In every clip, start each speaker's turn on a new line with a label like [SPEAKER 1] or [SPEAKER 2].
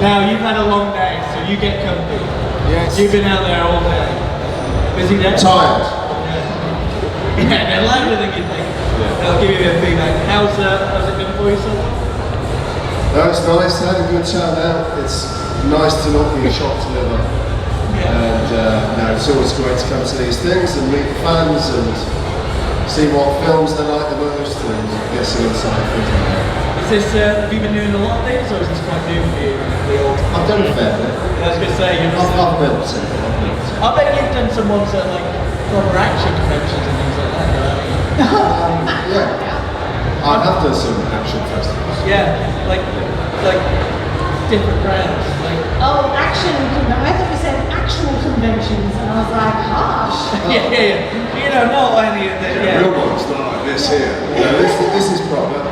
[SPEAKER 1] Now, you've had a long day, so you get comfy.
[SPEAKER 2] Yes.
[SPEAKER 1] You've been out there all day. Busy day?
[SPEAKER 2] Tired.
[SPEAKER 1] Yeah, they're louder than you think. Yeah. I'll give you a bit of feedback. How's it been for you so far?
[SPEAKER 2] No, it's nice. I had a good turnout. It's nice to not be a shock to live on. And no, it's always great to come to these things and meet fans and see what films they like the most and get some insight things like that.
[SPEAKER 1] Is this, have you been doing a lot of these, or is this quite new for you?
[SPEAKER 2] I've done a fair bit.
[SPEAKER 1] I was going to say,
[SPEAKER 2] I've built it.
[SPEAKER 1] I bet you've done some ones at like proper action conventions and things like that.
[SPEAKER 2] Yeah. I have done some action festivals.
[SPEAKER 1] Yeah, like different brands.
[SPEAKER 3] Oh, action! I thought you said actual conventions, and I was like, harsh.
[SPEAKER 1] Yeah. You know, not any of the
[SPEAKER 2] real ones, not like this here. This is proper.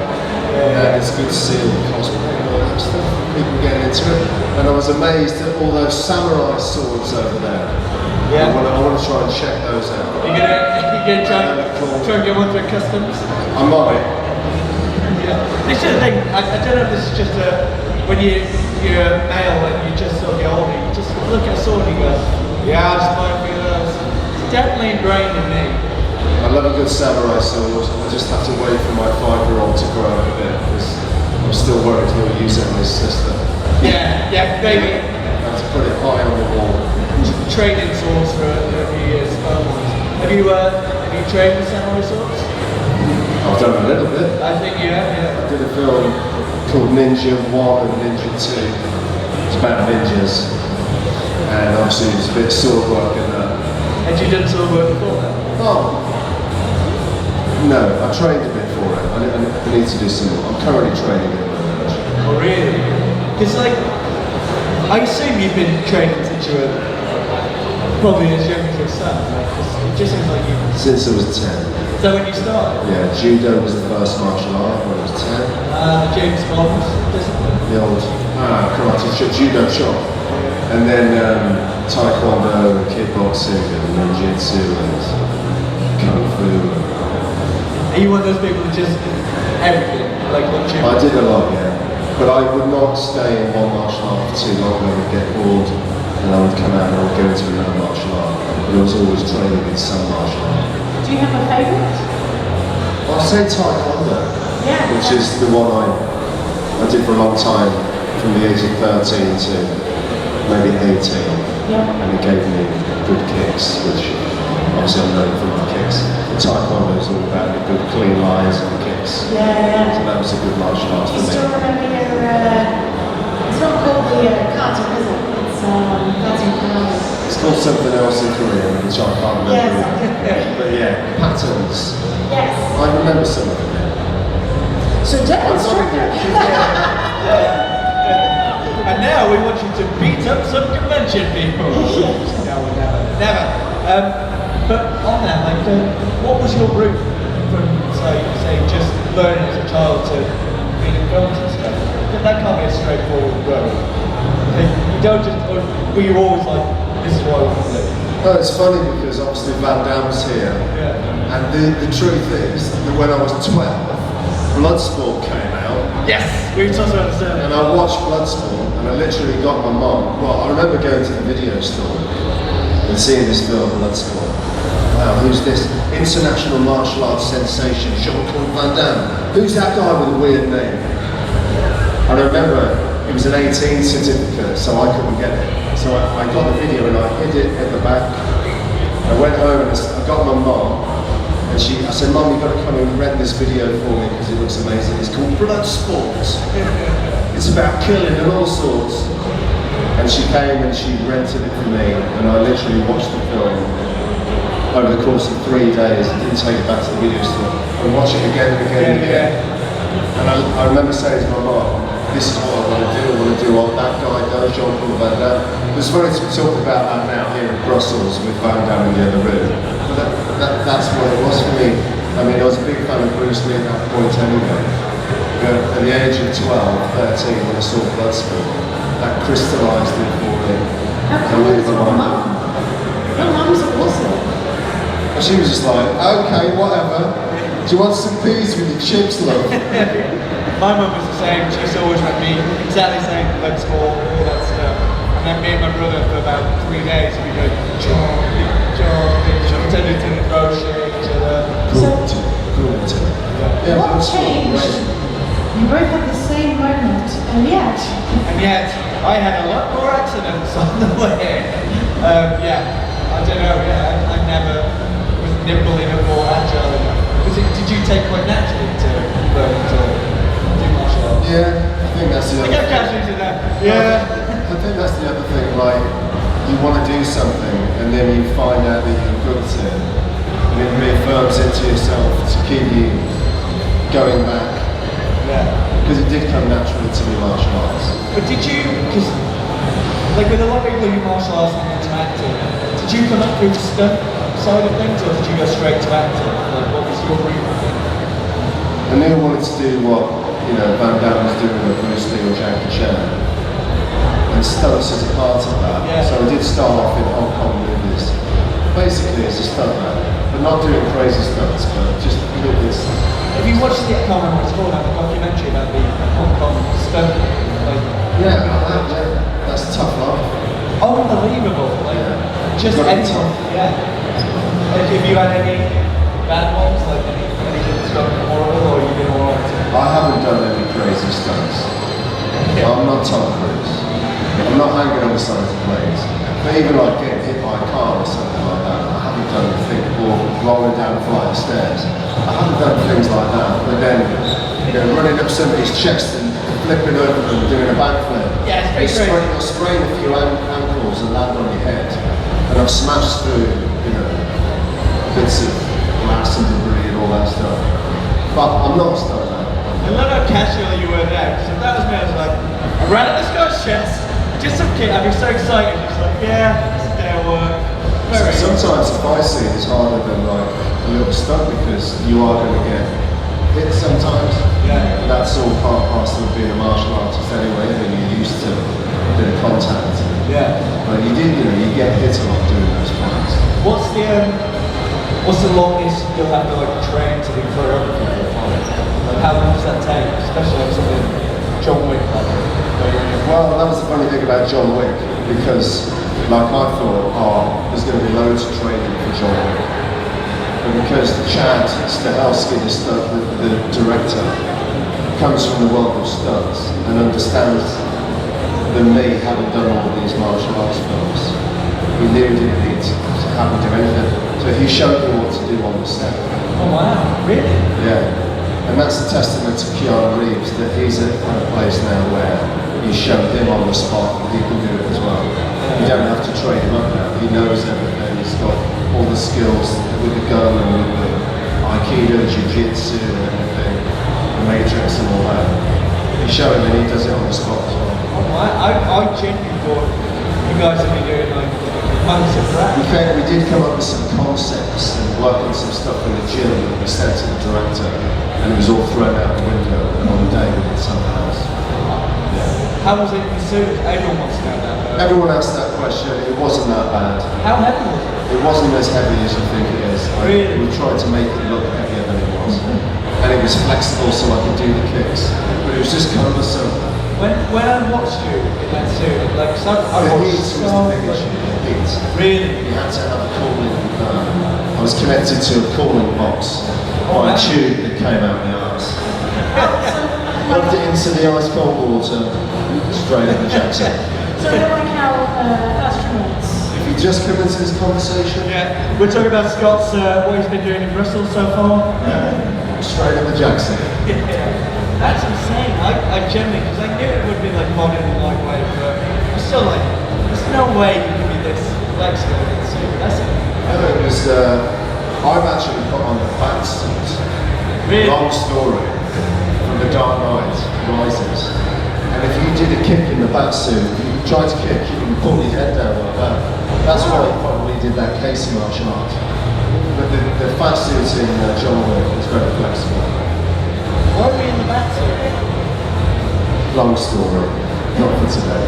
[SPEAKER 2] It's good to see all the cosplay and all that stuff. People getting into it, and I was amazed at all those samurai swords over there.
[SPEAKER 1] Yeah.
[SPEAKER 2] I want to try and check those out.
[SPEAKER 1] You're gonna try and get one for customs?
[SPEAKER 2] I might.
[SPEAKER 1] Yeah. This is the thing. I don't know if this is just when you're male and you just sort of get older, you just look at a sword and you go, yeah, I just might feel those. It's definitely ingrained in me.
[SPEAKER 2] I love a good samurai sword. I just have to wait for my 5-year-old to grow up a bit because I'm still worried he'll use it on his sister.
[SPEAKER 1] Yeah, maybe.
[SPEAKER 2] I have to put it high on the wall.
[SPEAKER 1] Training swords for a few years. Have you trained with samurai swords?
[SPEAKER 2] I've done a little bit.
[SPEAKER 1] I think you have, yeah.
[SPEAKER 2] I did a film called Ninja 1 and Ninja 2. It's about ninjas. And obviously there's a bit of sword work in that.
[SPEAKER 1] Had you done sword work before that?
[SPEAKER 2] Oh. No, I trained a bit for it. I need to do some more. I'm currently training at the moment.
[SPEAKER 1] Oh really? Because I assume you've been training since you were probably as young as your son, right? It just seems like you...
[SPEAKER 2] Since I was 10.
[SPEAKER 1] Is that when you started?
[SPEAKER 2] Yeah, judo was the first martial art when I was 10.
[SPEAKER 1] James Bond discipline?
[SPEAKER 2] The old karate, judo chop. And then taekwondo and kickboxing and ninjutsu and kung fu.
[SPEAKER 1] Are you one of those people that just everything, like what you...
[SPEAKER 2] I did a lot, yeah. But I would not stay in one martial art for too long. I would get bored and I would come out and I would go into another martial art. But I was always training in some martial art.
[SPEAKER 3] Do you have a favourite?
[SPEAKER 2] I'll say taekwondo, which is the one I did for a long time, from the age of 13 to maybe 18.
[SPEAKER 3] Yeah.
[SPEAKER 2] And it gave me good kicks, which obviously I'm known for my kicks. Taekwondo is all about the good clean lines and kicks.
[SPEAKER 3] Yeah.
[SPEAKER 2] So that was a good martial art for
[SPEAKER 3] You
[SPEAKER 2] me.
[SPEAKER 3] still remember your, it's not called the kata, is it? It's kata.
[SPEAKER 2] It's called something else in Korean, which I can't remember.
[SPEAKER 3] Yes.
[SPEAKER 2] But yeah, patterns.
[SPEAKER 3] Yes.
[SPEAKER 2] I remember some of them.
[SPEAKER 3] So demonstrate that.
[SPEAKER 1] And now we want you to beat up some convention people. No, never. But on that, what was your route from, say, just learning as a child to being in films and stuff? That can't be a straightforward road. You don't just, or were you always like, this is what I want to do?
[SPEAKER 2] No, it's funny because obviously Van Damme's here.
[SPEAKER 1] Yeah.
[SPEAKER 2] And the truth is that when I was 12, Bloodsport came out.
[SPEAKER 1] Yes, we were talking about the
[SPEAKER 2] And I watched Bloodsport and I literally got my mum. Well, I remember going to the video store and seeing this film, Bloodsport. Wow, who's this international martial arts sensation, Jean-Claude Van Damme? Who's that guy with a weird name? And I remember it was an 18 certificate, so I couldn't get it. So I got the video and I hid it at the back. I went home and I got my mum, and I said, Mum, you've got to come and rent this video for me because it looks amazing. It's called Bloodsport. It's about killing and all sorts. And she came and she rented it for me, and I literally watched the film over the course of 3 days. I didn't take it back to the video store. I watched it again and again and again. And I remember saying to my mum, this is what I want to do. I want to do what that guy does, Jean-Claude Van Damme. It's funny to talk about that now here in Brussels with Van Damme in the other room. But that's what it was for me. I mean, I was a big fan of Bruce Lee at that point anyway. But at the age of 12, 13, when I saw Bloodsport, that crystallised it for me.
[SPEAKER 3] How come it was your mum? Your mum's awesome.
[SPEAKER 2] And she was just like, okay, whatever. Do you want some peas with your chips, love?
[SPEAKER 1] My mum was the same. She used to always make me exactly the same blood sport, all that stuff. And then me and my brother for about 3 days we go Charlie, Charlie. She pretended to throw shit at each other.
[SPEAKER 2] Yeah,
[SPEAKER 3] What
[SPEAKER 2] that's
[SPEAKER 3] changed?
[SPEAKER 2] great.
[SPEAKER 3] You both had the same moment, and yet.
[SPEAKER 1] And yet, I had a lot more accidents on the way. Yeah, I don't know. Yeah, I never was nimble enough or agile enough. Did you take quite naturally to learn to do martial arts?
[SPEAKER 2] Yeah, I think that's the
[SPEAKER 1] I
[SPEAKER 2] other
[SPEAKER 1] kept catching to that. Yeah.
[SPEAKER 2] I think that's the other thing, like, you want to do something and then you find out that you're good at it. And it reaffirms it to yourself to keep you going back.
[SPEAKER 1] Yeah.
[SPEAKER 2] Because it did come naturally to me, martial arts.
[SPEAKER 1] But did you, because like with a lot of people who do martial arts and into acting, did you come up through the stunt side of things or did you go straight to acting? Like what was your route?
[SPEAKER 2] I knew I wanted to do what, you know, Van Damme was doing with Bruce Lee or Jackie Chan. And stunts as a part of that.
[SPEAKER 1] Yeah.
[SPEAKER 2] So I did start off in Hong Kong movies, basically as a stuntman, but not doing crazy stunts, but just movies.
[SPEAKER 1] If you watched the, I can't remember what it's called, like a documentary about the Hong Kong stunt, like,
[SPEAKER 2] Yeah, that's tough love.
[SPEAKER 1] unbelievable, like, just
[SPEAKER 2] Got it
[SPEAKER 1] anyone,
[SPEAKER 2] tough.
[SPEAKER 1] yeah. Like, have you had any bad ones, like anything that's gone horrible, or you've been alright?
[SPEAKER 2] I haven't done any crazy stunts. I'm not Tom Cruise. I'm not hanging on the side of planes. But even like getting hit by a car or something like that, I haven't done anything, or rolling down a flight of stairs. I haven't done things like that. But then, you know, running up somebody's chest and flipping over them, doing a backflip.
[SPEAKER 1] Yeah, it's pretty great.
[SPEAKER 2] I've sprained a few ankles and land on your head. And I've smashed through, you know, bits of glass and debris and all that stuff. But I'm not a stuntman.
[SPEAKER 1] I love how casual you were there, because if that was me, I was like, I ran at this guy's chest, just some kid, I'd be so excited, just like, yeah, it's a day of work. Very
[SPEAKER 2] Sometimes the fight scene is harder than like a little stunt because you are going to get hit sometimes.
[SPEAKER 1] Yeah.
[SPEAKER 2] And that's all part and parcel of being a martial artist anyway, and you're used to a bit of contact.
[SPEAKER 1] Yeah.
[SPEAKER 2] But you get hit a lot doing those fights.
[SPEAKER 1] What's the longest you'll have to like train to do choreography for a fight? Like how long does that take? Especially like something John Wick like where you're in
[SPEAKER 2] Well, that was the funny thing about John Wick, because like I thought, there's going to be loads of training for John Wick. But because Chad Stahelski, the director, comes from the world of stunts and understands than me having done all of these martial arts films, he knew he didn't need to have me do anything. So he showed me what to do on the set.
[SPEAKER 1] Oh wow, really?
[SPEAKER 2] Yeah. And that's a testament to Keanu Reeves, that he's at a place now where you show him on the spot and he can do it as well. You don't have to train him up now. He knows everything. He's got all the skills with the gun and with the Aikido, Jiu-Jitsu and everything, the Matrix and all that. You show him and he does it on the spot as well.
[SPEAKER 1] Oh, I genuinely thought you guys would be doing like months of practice.
[SPEAKER 2] We did come up with some concepts and work on some stuff in the gym that we sent to the director, and it was all thrown out the window, and on the day we did something else.
[SPEAKER 1] How was it consumed? Everyone wants to know that.
[SPEAKER 2] Everyone asked that question. It wasn't that bad.
[SPEAKER 1] How heavy was it?
[SPEAKER 2] It wasn't as heavy as you think it is.
[SPEAKER 1] Really?
[SPEAKER 2] We tried to make it look heavier than it was. And it was flexible so I could do the kicks. But it was just cumbersome.
[SPEAKER 1] When I watched you in that suit, like I
[SPEAKER 2] The
[SPEAKER 1] watched
[SPEAKER 2] heat was the big issue. The heat.
[SPEAKER 1] Really?
[SPEAKER 2] You had to have a cooling. I was connected to a cooling box
[SPEAKER 1] Oh,
[SPEAKER 2] by a
[SPEAKER 1] wow.
[SPEAKER 2] tube that came out my arse. Plugged it into the ice cold water, straight up the Jackson.
[SPEAKER 3] So they're like how astronauts.
[SPEAKER 2] If you just come into this conversation,
[SPEAKER 1] Yeah. We're talking about Scott's what he's been doing in Bristol so far.
[SPEAKER 2] straight up the Jackson.
[SPEAKER 1] That's insane. I generally, because I knew it would be like modern and lightweight, but I'm still like, there's no way you can be this flexible in this suit. That's it.
[SPEAKER 2] It was, I've actually put on the bat suit.
[SPEAKER 1] Really?
[SPEAKER 2] Long story. From The Dark Knight Rises. And if you did a kick in the bat suit, if you tried to kick, you can pull your head down like that. That's why he probably did that Casey martial art. But the fat suit in John Wick is very flexible.
[SPEAKER 1] Why are we in the back suit?
[SPEAKER 2] Long story. Not for today.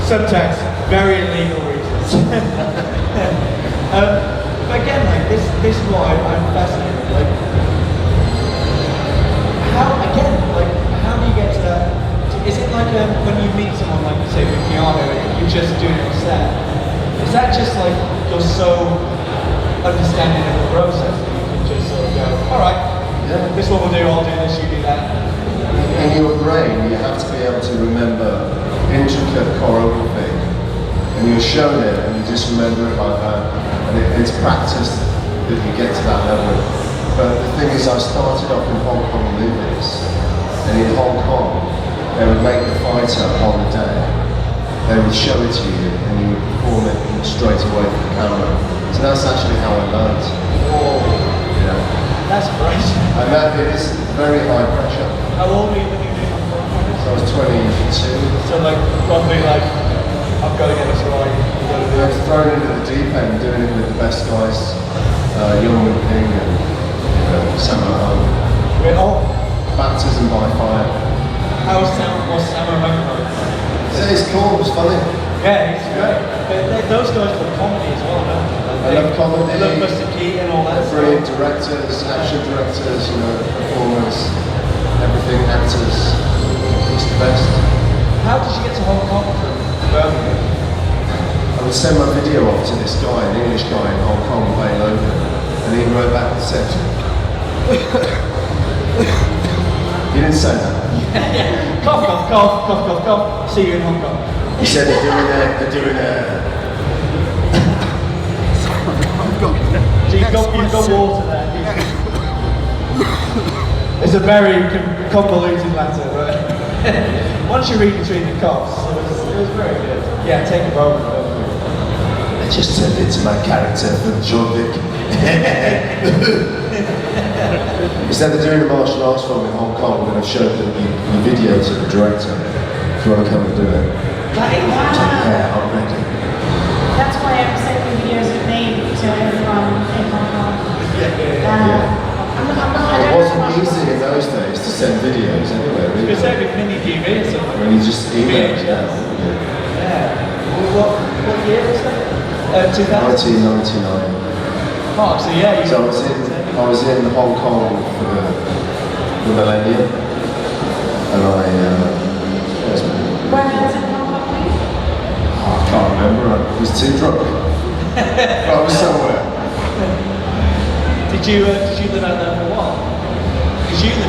[SPEAKER 1] Subtext, very illegal reasons. but again, like this is what I'm fascinated. Like, how do you get to that? Is it like when you meet someone, like say with piano, you're just doing it on set? Is that just like you're so understanding of the process that you can just sort of go, all right, this is what we'll do. I'll do this, you do that.
[SPEAKER 2] In your brain, you have to be able to remember intricate choreography, and you're shown it, and you just remember it like that, and it's practice that you get to that level. But the thing is, I started off in Hong Kong movies, and in Hong Kong, they would make the fighter on the day. They would show it to you, and you would perform it straight away from the camera. So that's actually how I learned.
[SPEAKER 1] Whoa.
[SPEAKER 2] Yeah.
[SPEAKER 1] That's great.
[SPEAKER 2] And that is very high pressure.
[SPEAKER 1] How old were you when you did it?
[SPEAKER 2] So I was 22.
[SPEAKER 1] So like, probably like, I've got to get this right.
[SPEAKER 2] I was thrown into the deep end, doing it with the best guys, Young Wing Ping and Sammo Hung.
[SPEAKER 1] We're all.
[SPEAKER 2] Baptism by fire.
[SPEAKER 1] How's Sammo Hung?
[SPEAKER 2] So it's cool, it was funny.
[SPEAKER 1] Yeah, he's great. But those guys love comedy as well, don't they?
[SPEAKER 2] I love comedy.
[SPEAKER 1] They love Mr. Keaton and all that.
[SPEAKER 2] Brilliant directors, action directors, performers, everything, actors. It's the best.
[SPEAKER 1] How did you get to Hong Kong from Birmingham?
[SPEAKER 2] I would send my video off to this guy, an English guy in Hong Kong, Bay Logan, and he wrote back and said, he didn't say that.
[SPEAKER 1] Yeah. Cough, cough, cough, cough, cough, cough. See you in Hong Kong.
[SPEAKER 2] He said they're doing a.
[SPEAKER 1] So you've got water there. It's a very convoluted letter, but once you read between the coughs, it was very good. Yeah, take a moment.
[SPEAKER 2] I just turned into my character from John Wick. He said they're doing a martial arts film in Hong Kong, and I've showed the video to the director. If you want to come and do it. Yeah, I'm ready.
[SPEAKER 3] That's why I'm sending videos of me to everyone in Hong Kong.
[SPEAKER 2] It wasn't easy in those days to send videos anywhere, really.
[SPEAKER 1] It's like a mini TV or something.
[SPEAKER 2] When you just email it down.
[SPEAKER 1] Yeah. Well, what year was that? 2000?
[SPEAKER 2] 1999.
[SPEAKER 1] Oh, so yeah.
[SPEAKER 2] So I was in Hong Kong for the millennium, and
[SPEAKER 3] Where else in Hong Kong were you?
[SPEAKER 2] I can't remember. I was too drunk. I was somewhere.
[SPEAKER 1] Did you live out there for a while?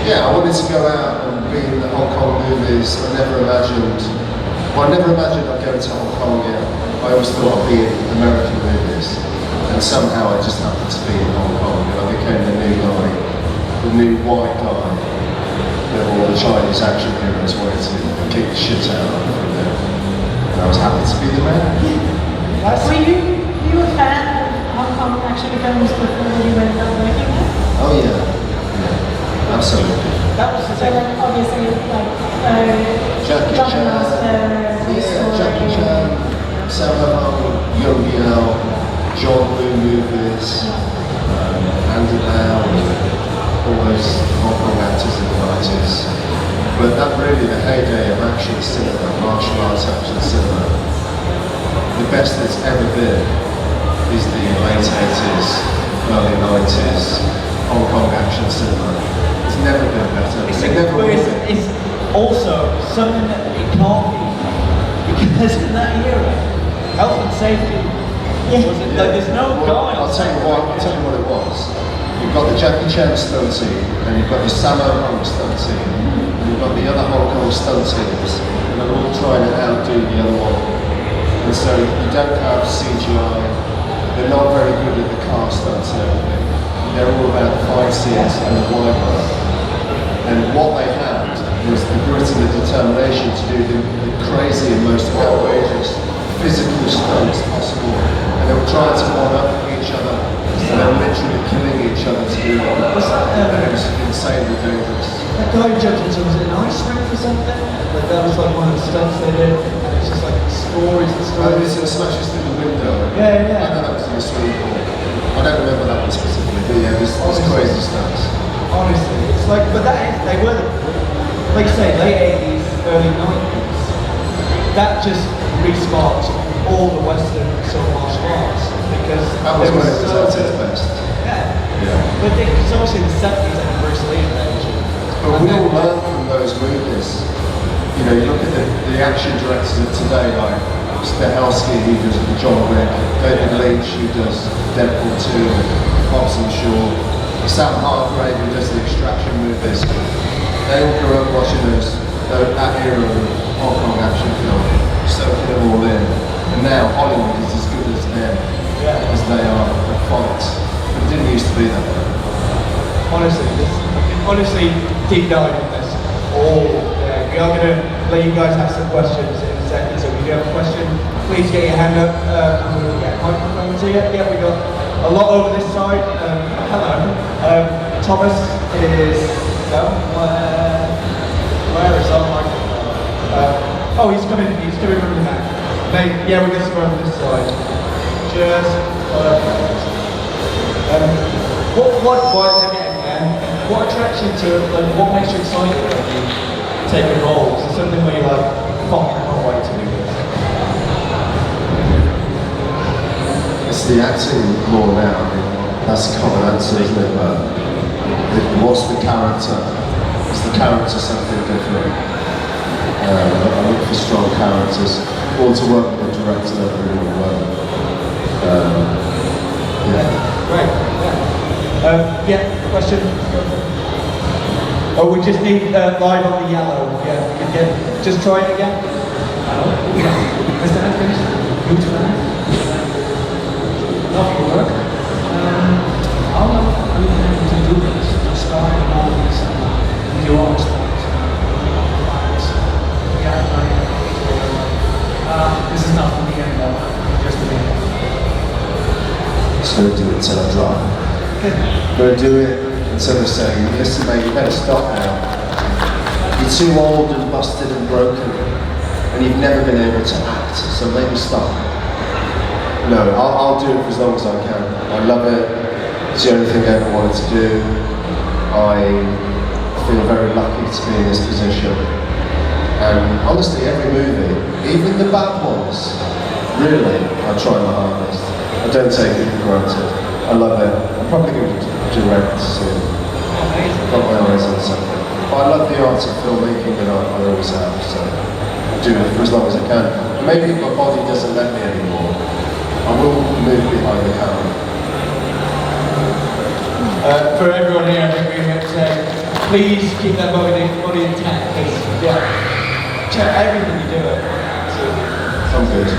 [SPEAKER 2] Yeah, I wanted to go out and be in the Hong Kong movies. I never imagined I'd go to Hong Kong yet. I always thought I'd be in American movies. And somehow I just happened to be in Hong Kong, and I became the new guy, the new white guy that all the Chinese action heroes wanted to kick the shit out of from there. And I was happy to be the man.
[SPEAKER 3] Were you a fan of Hong Kong action films before you went out working there?
[SPEAKER 2] Oh yeah, absolutely.
[SPEAKER 1] That was the
[SPEAKER 3] So
[SPEAKER 1] thing.
[SPEAKER 3] like obviously like
[SPEAKER 2] Jackie
[SPEAKER 3] Drunken
[SPEAKER 2] Chan,
[SPEAKER 3] Master, Toy
[SPEAKER 2] yeah,
[SPEAKER 3] Story.
[SPEAKER 2] Jackie Chan, Sammo Hung, Young Biao, John Woo movies, Andy Lau, all those Hong Kong actors in the 90s. But that really, the heyday of action cinema, martial arts action cinema, the best that's ever been is the late 80s, early 90s Hong Kong action cinema. It's never been better.
[SPEAKER 1] It's also something that it can't be, because in that era, health and safety. Like there's no going.
[SPEAKER 2] I'll tell you what it was. You've got the Jackie Chan stunt team, and you've got the Sammo Hung stunt team, and you've got the other Hong Kong stunt teams, and they're all trying to outdo the other one. And so you don't have CGI, they're not very good at the car stunts and everything. They're all about the fight scenes and the wide work. And what they had was the grit and the determination to do the crazy and most outrageous physical stunts possible. And they were trying to one-up each other, and they were literally killing each other to do it. And it was insanely dangerous.
[SPEAKER 1] That guy judging, so was it an ice rink or something? Like that was like one of the stunts they did. And it's just like stories and stories.
[SPEAKER 2] It smashes through the window.
[SPEAKER 1] Yeah.
[SPEAKER 2] I know that was in the swimming pool. I don't remember that one specifically, but yeah, there's crazy stunts.
[SPEAKER 1] Honestly, it's like, but they were, like you say, late 80s, early 90s. That just re-sparked all the Western sort of martial arts because
[SPEAKER 2] That was
[SPEAKER 1] there
[SPEAKER 2] when it was at its
[SPEAKER 1] so-
[SPEAKER 2] best.
[SPEAKER 1] Yeah.
[SPEAKER 2] Yeah.
[SPEAKER 1] But it's obviously the 70s and Bruce Lee age.
[SPEAKER 2] But we all learn from those movies. You know, you look at the action directors of today, like Stahelski, who does John Wick, David Lynch, who does Deadpool 2, Hobbs and Shaw, Sam Hargrave, who does the Extraction movies. They all grew up watching that era of Hong Kong action film, soaking it all in. And now Hollywood is as good as them as they are at fights. But it didn't used to be that way.
[SPEAKER 1] Honestly, deep dive in this. We are going to let you guys have some questions in a second. So if you do have a question, please get your hand up. And we'll get a microphone to you. Yeah, we got a lot over this side. Hello. Thomas is somewhere. Where is our microphone? Oh, he's coming from the back. Yeah, we got some over this side. Just perfect. What attracts you to, like, what makes you excited when you take a role? Is it something where you're like, fuck, I can't wait to do this?
[SPEAKER 2] It's the acting more now. I mean, that's a common answer, isn't it? But what's the character? Is the character something different? I look for strong characters, or to work with a director that really well.
[SPEAKER 1] Great. Question? Oh, we just need live on the yellow. Yeah, we can get. Just try it again.
[SPEAKER 4] Mr. Adkins, huge fan. Love your work. How long are you planning to do this? To start all these with your own styles? This is not for me anymore. Just for me.
[SPEAKER 2] Just going to do it until I drop. Going to do it until they're saying, listen mate, you better stop now. You're too old and busted and broken, and you've never been able to act, so maybe stop. No, I'll do it for as long as I can. I love it. It's the only thing I ever wanted to do. I feel very lucky to be in this position. And honestly, every movie, even the bad ones, really, I try my hardest. I don't take it for granted. I love it. I'm probably going to direct soon. Got my eyes on something. But I love the art of filmmaking, and I always have, so I do it for as long as I can. And maybe if my body doesn't let me anymore, I will move behind the camera.
[SPEAKER 1] For everyone here, I think we're going to say, please keep that body intact, because check everything you do.
[SPEAKER 2] I'm good.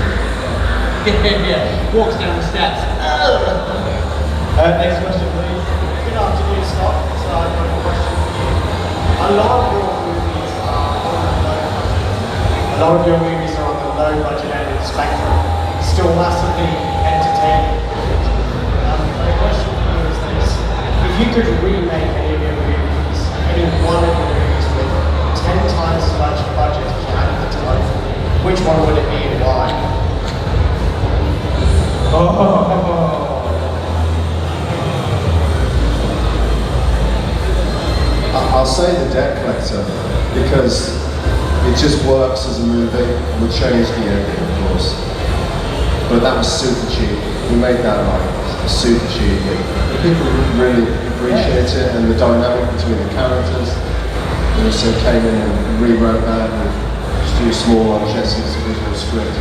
[SPEAKER 1] Yeah, walks down the steps. Next question, please.
[SPEAKER 5] Good afternoon, Scott. So I've got a question for you. A lot of your movies are on the low budget. A lot of your movies are on the low budget end of the spectrum. Still massively entertaining. My question for you is this. If you could remake any of your movies, any one of your movies with 10 times as much budget as you had at the time, which one would it be and why?
[SPEAKER 2] I'll say The Debt Collector, because it just works as a movie. We changed the ending, of course. But that was super cheap. We made that like super cheap. People really appreciate it, and the dynamic between the characters. We also came in and rewrote that with just a small on Jesse's original script.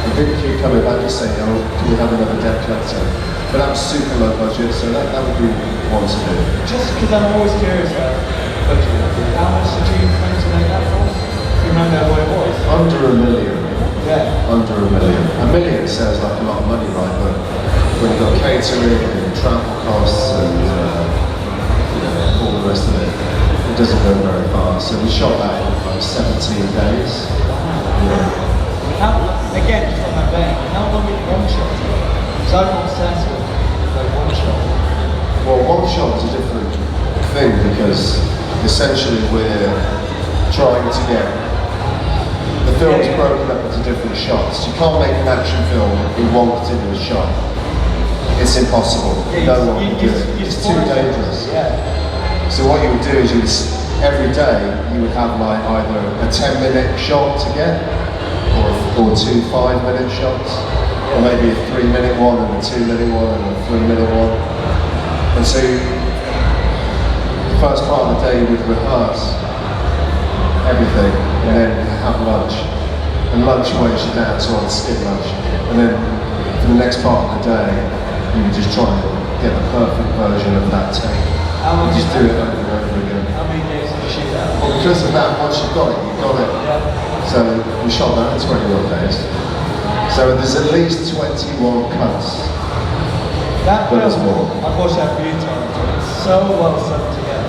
[SPEAKER 2] And people keep coming back and saying, oh, can we have another Debt Collector? But that was super low budget, so that would be one to do.
[SPEAKER 1] Just because I'm always curious about budget, how much did you plan to make that for? Do you remember what it was?
[SPEAKER 2] Under $1 million.
[SPEAKER 1] Yeah.
[SPEAKER 2] Under $1 million. $1 million sounds like a lot of money, right? But when you've got catering and travel costs and all the rest of it, it doesn't go very far. So we shot that in like 17 days.
[SPEAKER 1] Again, just on that vein, how long did one shot take? So I'm obsessed with like one shot.
[SPEAKER 2] Well, one shot is a different thing because essentially we're trying to get the film's broken up into different shots. You can't make an action film in one particular shot. It's impossible. No one can do it. It's too dangerous.
[SPEAKER 1] Yeah.
[SPEAKER 2] So what you would do is every day you would have like either a 10-minute shot to get or a or 2 5-minute shots, or maybe a 3-minute one and a 2-minute one and a 3-minute one. And so the first part of the day we'd rehearse everything and then have lunch. And lunch weighs you down, so I'd skip lunch. And then for the next part of the day, you would just try and get the perfect version of that take. You just do it over and over again.
[SPEAKER 1] How many days did you shoot that?
[SPEAKER 2] Well, because of that, once you've got it, you've got it.
[SPEAKER 1] Yeah.
[SPEAKER 2] So we shot that in 21 days. So there's at least 21 cuts.
[SPEAKER 1] That
[SPEAKER 2] But it's
[SPEAKER 1] film,
[SPEAKER 2] more.
[SPEAKER 1] I've watched that a few times. It's so well sewn together.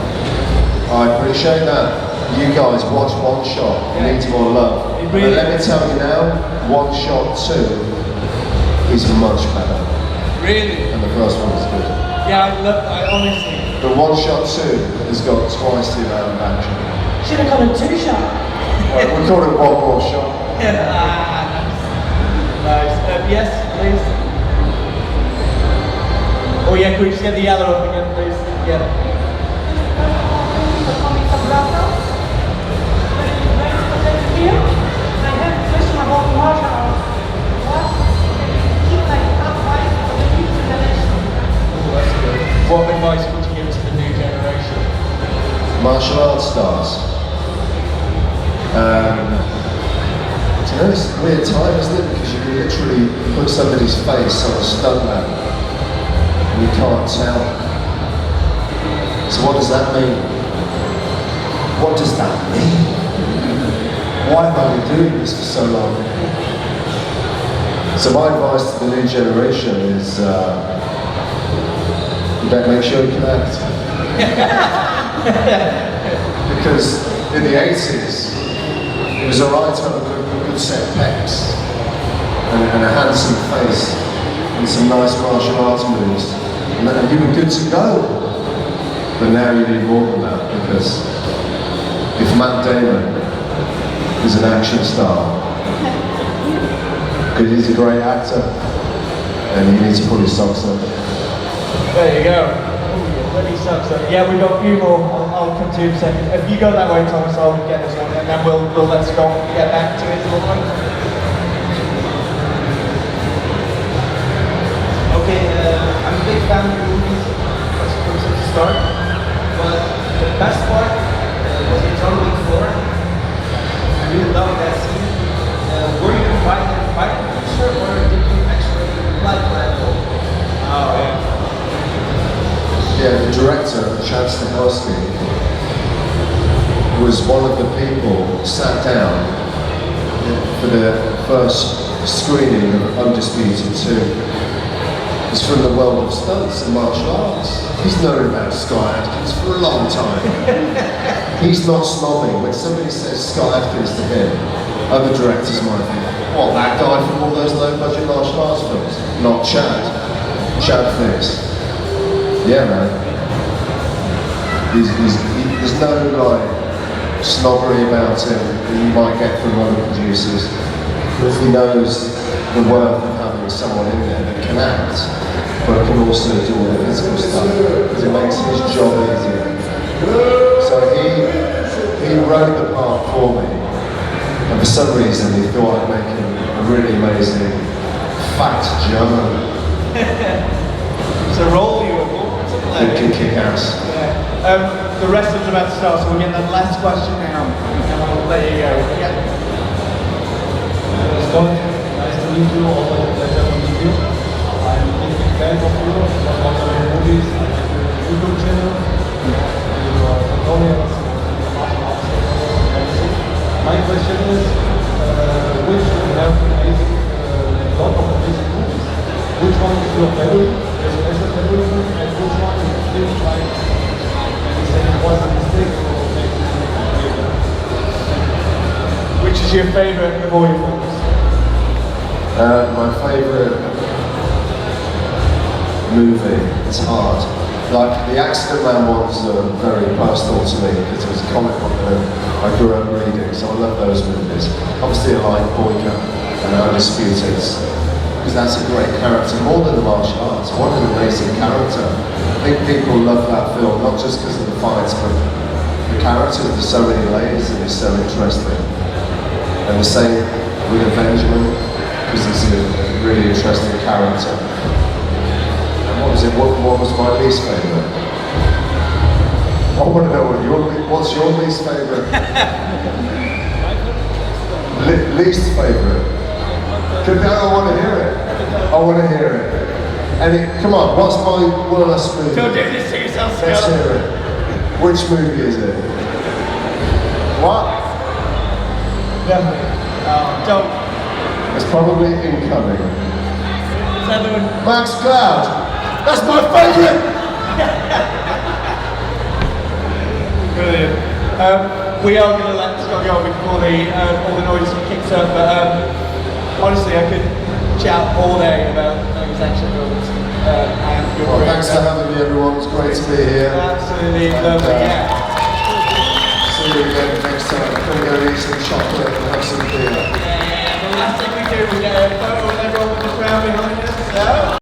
[SPEAKER 2] I appreciate that. You guys watch one shot, it needs more love.
[SPEAKER 1] It really
[SPEAKER 2] But let me tell you now, one shot 2 is much better.
[SPEAKER 1] Really?
[SPEAKER 2] And the first one is good.
[SPEAKER 1] Yeah, I honestly.
[SPEAKER 2] But one shot 2 has got twice the amount of action.
[SPEAKER 3] Should have called it 2 shot.
[SPEAKER 2] We call it one more shot.
[SPEAKER 1] Nice. Yes, please. Oh yeah, could we just get the yellow up again, please? Yeah.
[SPEAKER 3] I have a question about martial arts. What keep like advice for the new generation?
[SPEAKER 1] Oh, that's good. What advice would you give to the new generation?
[SPEAKER 2] Martial arts stars. Do you know, it's a weird time, isn't it? Because you can literally put somebody's face on a stuntman and you can't tell. So what does that mean? What does that mean? Why have I been doing this for so long? So my advice to the new generation is you better make sure you can act. Because in the 80s, it was alright to have a good set of pecs and a handsome face and some nice martial arts moves, and you were good to go. But now you need more than that, because if Matt Damon is an action star, because he's a great actor, and he needs to put his socks on.
[SPEAKER 1] There you go. Ooh, really sucks. Yeah, we've got a few more. I'll come to you in a second. If you go that way, Thomas, I'll get this one, and then we'll let Scott get back to it.
[SPEAKER 6] Okay, I'm a big fan of movies from since the start, but the best part was in John Wick 4. I really loved that scene. Were you invited by the producer, or did you actually apply for that role?
[SPEAKER 1] Oh, yeah.
[SPEAKER 2] Yeah, the director, Chad Stahelski, was one of the people who sat down for the first screening of Undisputed 2. He's from the world of stunts and martial arts. He's known about Sky Adkins for a long time. He's not snobbing. When somebody says Sky Adkins to him, other directors might think, what, that guy from all those low-budget martial arts films? Not Chad. Chad thinks, yeah, man. There's no like snobbery about him that you might get from other producers. He knows the worth of having someone in there that can act, but can also do all the physical stuff, because it makes his job easier. So he wrote the part for me, and for some reason he thought I'd make him a really amazing fat German.
[SPEAKER 1] It's a role you were born to play.
[SPEAKER 2] That can kick ass.
[SPEAKER 1] Yeah. The rest of the about to start, so we'll get that last question now, and we'll let you go. Yeah.
[SPEAKER 4] Scott, nice to meet you. Also, a pleasure to meet you. I'm a big fan of you. I watch your movies. I like your YouTube channel. Your tutorials. My question is, which you have amazing, a lot of amazing movies. Which one is your favorite? Your special favorite movie, and which one you feel like you say it was a mistake to make this movie better?
[SPEAKER 1] Which is your favourite of all your films?
[SPEAKER 2] My favourite movie, it's hard. Like, the Accident Man ones are very personal to me because it was a comic book that I grew up reading, so I love those movies. Obviously I like Boyka and Undisputed, because that's a great character, more than the martial arts. What an amazing character. I think people love that film, not just because of the fights, but the characters, there's so many layers and it's so interesting. And the same would avenge him because he's a really interesting character. And what was it? What was my least favourite? I want to know what's your least favourite? Least favourite? I want to hear it. I want to hear it. Come on, what's my worst movie?
[SPEAKER 1] Don't do this to yourself,
[SPEAKER 2] Let's
[SPEAKER 1] Scott.
[SPEAKER 2] hear it. Which movie is it? What?
[SPEAKER 1] Definitely. Don't.
[SPEAKER 2] It's probably Incoming.
[SPEAKER 1] Seven.
[SPEAKER 2] Max Cloud. That's my favourite.
[SPEAKER 1] Brilliant. We are going to let Scott go before all the noise kicks up, but honestly, I could chat all day about those action films. And your
[SPEAKER 2] Well,
[SPEAKER 1] career.
[SPEAKER 2] thanks for having me, everyone. It's great to be here.
[SPEAKER 1] Absolutely
[SPEAKER 2] And,
[SPEAKER 1] lovely, yeah.
[SPEAKER 2] See you again next time. Come go eat some chocolate and have some beer.
[SPEAKER 1] The last thing we do, we get a photo with everyone with the crowd behind us. So.